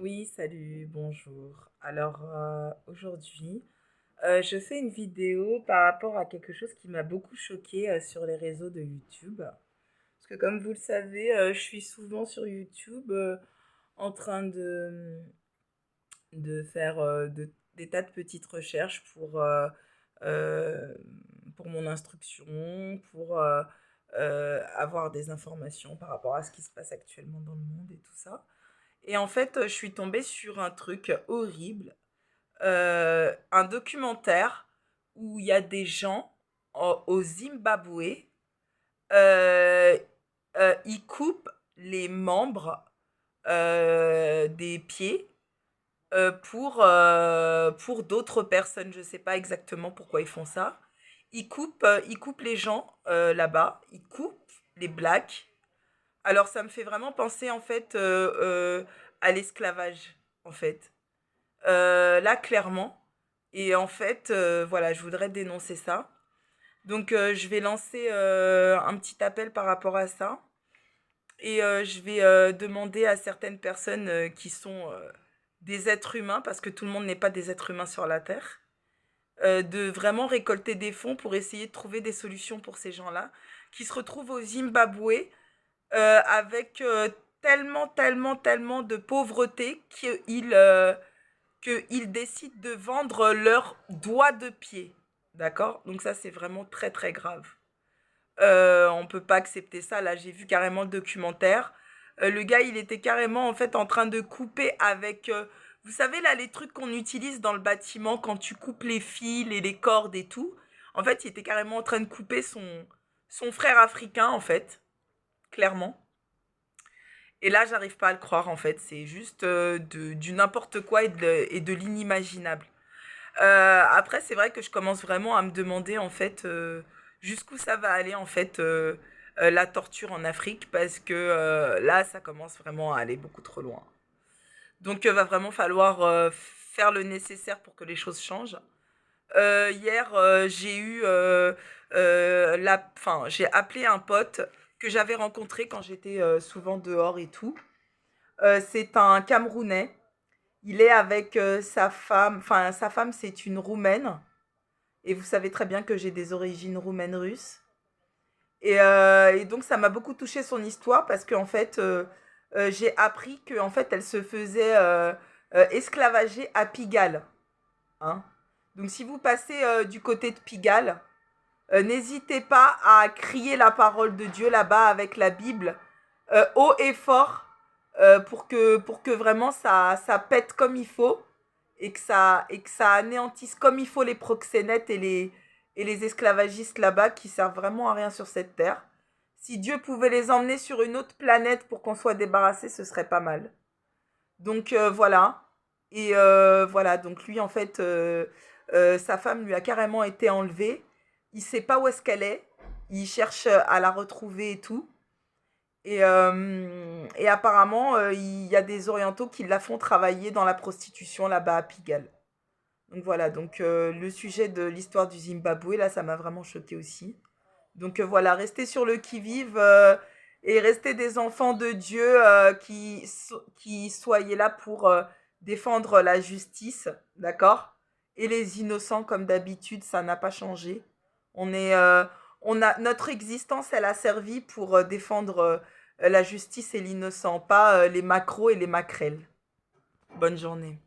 Oui, salut, bonjour. Alors, aujourd'hui, je fais une vidéo par rapport à quelque chose qui m'a beaucoup choquée sur les réseaux de YouTube. Parce que comme vous le savez, je suis souvent sur YouTube en train de faire des tas de petites recherches euh, pour mon instruction, pour avoir des informations par rapport à ce qui se passe actuellement dans le monde et tout ça. Et en fait, je suis tombée sur un truc horrible, un documentaire où il y a des gens au Zimbabwe, heu ils coupent les membres, des pieds, pour d'autres personnes. Je ne sais pas exactement pourquoi ils font ça. Ils coupent les gens, là-bas, ils coupent les blacks. Alors ça me fait vraiment penser en fait, à l'esclavage, en fait. Là clairement et en fait, voilà, je voudrais dénoncer ça. Donc je vais lancer, un petit appel par rapport à ça et je vais, demander à certaines personnes, qui sont, des êtres humains, parce que tout le monde n'est pas des êtres humains sur la terre, de vraiment récolter des fonds pour essayer de trouver des solutions pour ces gens-là, qui se retrouvent au Zimbabwe, avec tellement, tellement, tellement de pauvreté qu'ils décident de vendre leurs doigts de pied. D'accord. Donc ça, c'est vraiment très, très grave. On ne peut pas accepter ça. Là, j'ai vu carrément le documentaire. Le gars, il était carrément en fait en train de couper avec... vous savez, là, les trucs qu'on utilise dans le bâtiment quand tu coupes les fils et les cordes et tout. En fait, il était carrément en train de couper son frère africain, en fait, clairement. Et là, j'arrive pas à le croire, en fait. C'est juste du n'importe quoi et de l'inimaginable. Après, c'est vrai que je commence vraiment à me demander, en fait, jusqu'où ça va aller, en fait, la torture en Afrique, parce que là, ça commence vraiment à aller beaucoup trop loin. Donc, va vraiment falloir faire le nécessaire pour que les choses changent. Hier, j'ai eu enfin, j'ai appelé un pote que j'avais rencontré quand j'étais souvent dehors et tout. C'est un Camerounais. Il est avec sa femme. Enfin, sa femme, c'est une Roumaine. Et vous savez très bien que j'ai des origines roumaines russes. Et donc, ça m'a beaucoup touché son histoire parce qu'en fait, j'ai appris qu'en fait, elle se faisait esclavager à Pigalle. Hein. Donc, si vous passez du côté de Pigalle, n'hésitez pas à crier la parole de Dieu là-bas avec la Bible, haut et fort, pour que vraiment ça pète comme il faut et que ça anéantisse comme il faut les proxénètes et les esclavagistes là-bas qui servent vraiment à rien sur cette terre. Si Dieu pouvait les emmener sur une autre planète pour qu'on soit débarrassé, ce serait pas mal. Donc voilà. Et voilà, donc lui en fait, sa femme lui a carrément été enlevée. Il sait pas où est-ce qu'elle est. Il cherche à la retrouver et tout. Et apparemment, il y a des orientaux qui la font travailler dans la prostitution là-bas à Pigalle. Donc voilà, donc le sujet de l'histoire du Zimbabwe, là, ça m'a vraiment choqué aussi. Donc voilà, restez sur le qui-vive et restez des enfants de Dieu qui soyez là pour défendre la justice, d'accord. Et les innocents, comme d'habitude, ça n'a pas changé. On est, notre existence, elle a servi pour défendre la justice et l'innocent, pas les macros et les maquerelles. Bonne journée.